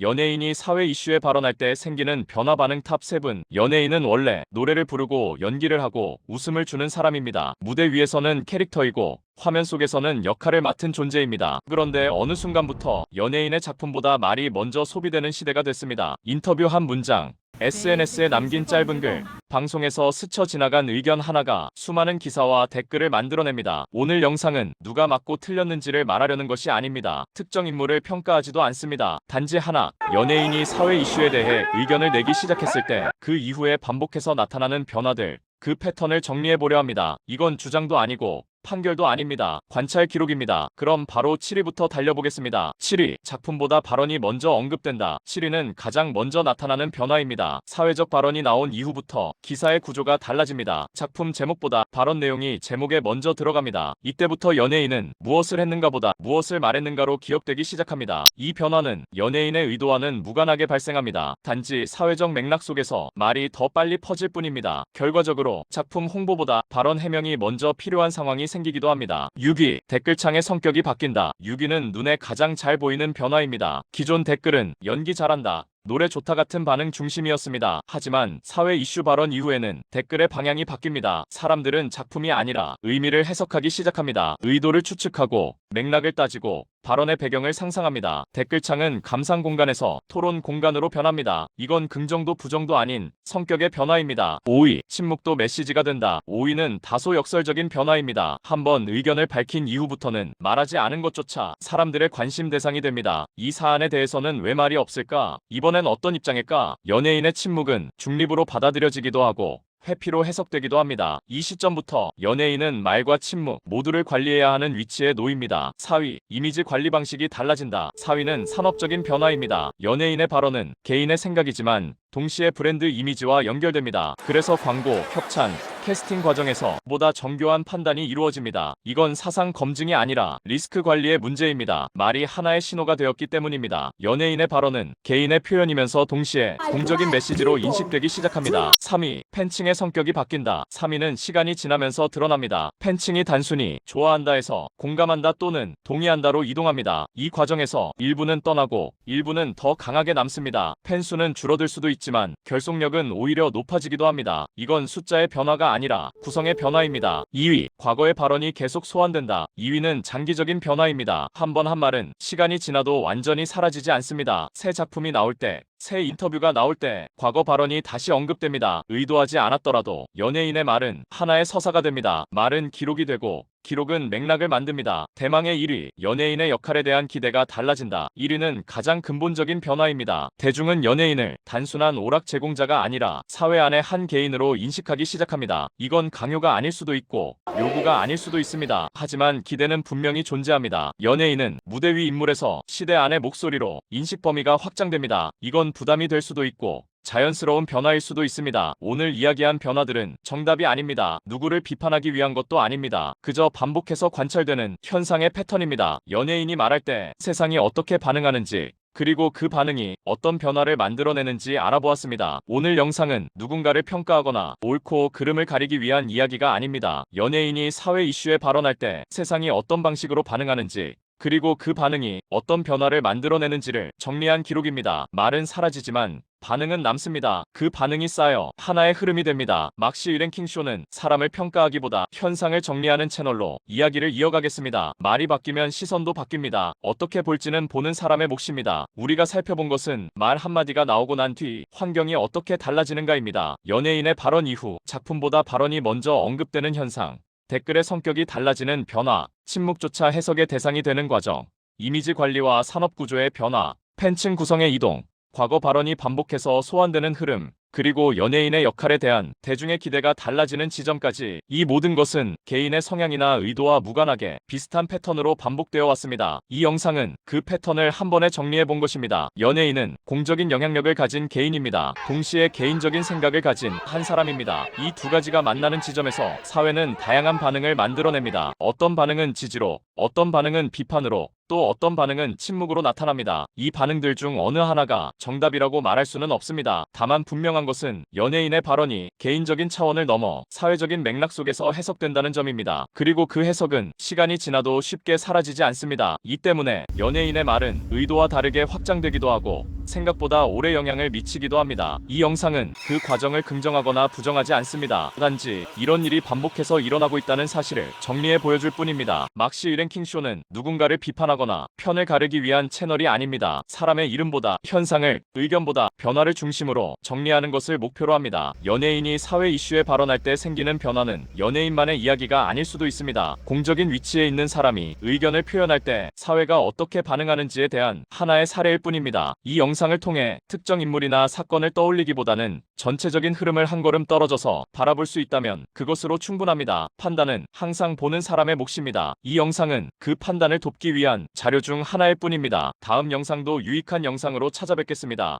연예인이 사회 이슈에 발언할 때 생기는 변화 반응 탑 7. 연예인은 원래 노래를 부르고 연기를 하고 웃음을 주는 사람입니다. 무대 위에서는 캐릭터이고 화면 속에서는 역할을 맡은 존재입니다. 그런데 어느 순간부터 연예인의 작품보다 말이 먼저 소비되는 시대가 됐습니다. 인터뷰 한 문장, SNS에 남긴 짧은 글, 방송에서 스쳐 지나간 의견 하나가 수많은 기사와 댓글을 만들어냅니다. 오늘 영상은 누가 맞고 틀렸는지를 말하려는 것이 아닙니다. 특정 인물을 평가하지도 않습니다. 단지 하나, 연예인이 사회 이슈에 대해 의견을 내기 시작했을 때 그 이후에 반복해서 나타나는 변화들, 그 패턴을 정리해보려 합니다. 이건 주장도 아니고 판결도 아닙니다. 관찰 기록입니다. 그럼 바로 7위부터 달려보겠습니다. 7위. 작품보다 발언이 먼저 언급된다. 7위는 가장 먼저 나타나는 변화입니다. 사회적 발언이 나온 이후부터 기사의 구조가 달라집니다. 작품 제목보다 발언 내용이 제목에 먼저 들어갑니다. 이때부터 연예인은 무엇을 했는가보다 무엇을 말했는가로 기억되기 시작합니다. 이 변화는 연예인의 의도와는 무관하게 발생합니다. 단지 사회적 맥락 속에서 말이 더 빨리 퍼질 뿐입니다. 결과적으로 작품 홍보보다 발언 해명이 먼저 필요한 상황이 생기기도 합니다. 6위. 댓글창의 성격이 바뀐다. 6위는 눈에 가장 잘 보이는 변화입니다. 기존 댓글은 연기 잘한다, 노래 좋다 같은 반응 중심이었습니다. 하지만 사회 이슈 발언 이후에는 댓글의 방향이 바뀝니다. 사람들은 작품이 아니라 의미를 해석하기 시작합니다. 의도를 추측하고 맥락을 따지고 발언의 배경을 상상합니다. 댓글창은 감상 공간에서 토론 공간으로 변합니다. 이건 긍정도 부정도 아닌 성격의 변화입니다. 5위. 침묵도 메시지가 된다. 5위는 다소 역설적인 변화입니다. 한번 의견을 밝힌 이후부터는 말하지 않은 것조차 사람들의 관심 대상이 됩니다. 이 사안에 대해서는 왜 말이 없을까? 이번엔 어떤 입장일까? 연예인의 침묵은 중립으로 받아들여지기도 하고 회피로 해석되기도 합니다. 이 시점부터 연예인은 말과 침묵 모두를 관리해야 하는 위치에 놓입니다. 4위. 이미지 관리 방식이 달라진다. 4위는 산업적인 변화입니다. 연예인의 발언은 개인의 생각이지만 동시에 브랜드 이미지와 연결됩니다. 그래서 광고, 협찬, 캐스팅 과정에서 보다 정교한 판단이 이루어집니다. 이건 사상 검증이 아니라 리스크 관리의 문제입니다. 말이 하나의 신호가 되었기 때문입니다. 연예인의 발언은 개인의 표현이면서 동시에 공적인 메시지로 인식되기 시작합니다. 3위. 팬층의 성격이 바뀐다. 3위는 시간이 지나면서 드러납니다. 팬층이 단순히 좋아한다에서 공감한다 또는 동의한다로 이동합니다. 이 과정에서 일부는 떠나고 일부는 더 강하게 남습니다. 팬수는 줄어들 수도 있지만 결속력은 오히려 높아지기도 합니다. 이건 숫자의 변화가 아니라 구성의 변화입니다. 2위. 과거의 발언이 계속 소환된다. 2위는 장기적인 변화입니다. 한 번 한 말은 시간이 지나도 완전히 사라지지 않습니다. 새 작품이 나올 때, 새 인터뷰가 나올 때 과거 발언이 다시 언급됩니다. 의도하지 않았더라도 연예인의 말은 하나의 서사가 됩니다. 말은 기록이 되고 기록은 맥락을 만듭니다. 대망의 1위. 연예인의 역할에 대한 기대가 달라진다. 1위는 가장 근본적인 변화입니다. 대중은 연예인을 단순한 오락 제공자가 아니라 사회 안의 한 개인으로 인식하기 시작합니다. 이건 강요가 아닐 수도 있고 요구가 아닐 수도 있습니다. 하지만 기대는 분명히 존재합니다. 연예인은 무대 위 인물에서 시대 안의 목소리로 인식 범위가 확장됩니다. 이건 부담이 될 수도 있고 자연스러운 변화일 수도 있습니다. 오늘 이야기한 변화들은 정답이 아닙니다. 누구를 비판하기 위한 것도 아닙니다. 그저 반복해서 관찰되는 현상의 패턴입니다. 연예인이 말할 때 세상이 어떻게 반응하는지 그리고 그 반응이 어떤 변화를 만들어내는지 알아보았습니다. 오늘 영상은 누군가를 평가하거나 옳고 그름을 가리기 위한 이야기가 아닙니다. 연예인이 사회 이슈에 발언할 때 세상이 어떤 방식으로 반응하는지 그리고 그 반응이 어떤 변화를 만들어내는지를 정리한 기록입니다. 말은 사라지지만 반응은 남습니다. 그 반응이 쌓여 하나의 흐름이 됩니다. 막시 랭킹쇼는 사람을 평가하기보다 현상을 정리하는 채널로 이야기를 이어가겠습니다. 말이 바뀌면 시선도 바뀝니다. 어떻게 볼지는 보는 사람의 몫입니다. 우리가 살펴본 것은 말 한마디가 나오고 난 뒤 환경이 어떻게 달라지는가입니다. 연예인의 발언 이후 작품보다 발언이 먼저 언급되는 현상, 댓글의 성격이 달라지는 변화, 침묵조차 해석의 대상이 되는 과정, 이미지 관리와 산업 구조의 변화, 팬층 구성의 이동, 과거 발언이 반복해서 소환되는 흐름, 그리고 연예인의 역할에 대한 대중의 기대가 달라지는 지점까지 이 모든 것은 개인의 성향이나 의도와 무관하게 비슷한 패턴으로 반복되어 왔습니다. 이 영상은 그 패턴을 한 번에 정리해 본 것입니다. 연예인은 공적인 영향력을 가진 개인입니다. 동시에 개인적인 생각을 가진 한 사람입니다. 이 두 가지가 만나는 지점에서 사회는 다양한 반응을 만들어냅니다. 어떤 반응은 지지로, 어떤 반응은 비판으로, 또 어떤 반응은 침묵으로 나타납니다. 이 반응들 중 어느 하나가 정답이라고 말할 수는 없습니다. 다만 분명한 것은 연예인의 발언이 개인적인 차원을 넘어 사회적인 맥락 속에서 해석된다는 점입니다. 그리고 그 해석은 시간이 지나도 쉽게 사라지지 않습니다. 이 때문에 연예인의 말은 의도와 다르게 확장되기도 하고 생각보다 오래 영향을 미치기도 합니다. 이 영상은 그 과정을 긍정하거나 부정하지 않습니다. 단지 이런 일이 반복해서 일어나고 있다는 사실을 정리해 보여줄 뿐입니다. 막시 랭킹쇼는 누군가를 비판하거나 편을 가르기 위한 채널이 아닙니다. 사람의 이름보다 현상을, 의견보다 변화를 중심으로 정리하는 것을 목표로 합니다. 연예인이 사회 이슈에 발언할 때 생기는 변화는 연예인만의 이야기가 아닐 수도 있습니다. 공적인 위치에 있는 사람이 의견을 표현할 때 사회가 어떻게 반응하는지에 대한 하나의 사례일 뿐입니다. 이 영상을 통해 특정 인물이나 사건을 떠올리기보다는 전체적인 흐름을 한 걸음 떨어져서 바라볼 수 있다면 그것으로 충분합니다. 판단은 항상 보는 사람의 몫입니다. 이 영상은 그 판단을 돕기 위한 자료 중 하나일 뿐입니다. 다음 영상도 유익한 영상으로 찾아뵙겠습니다.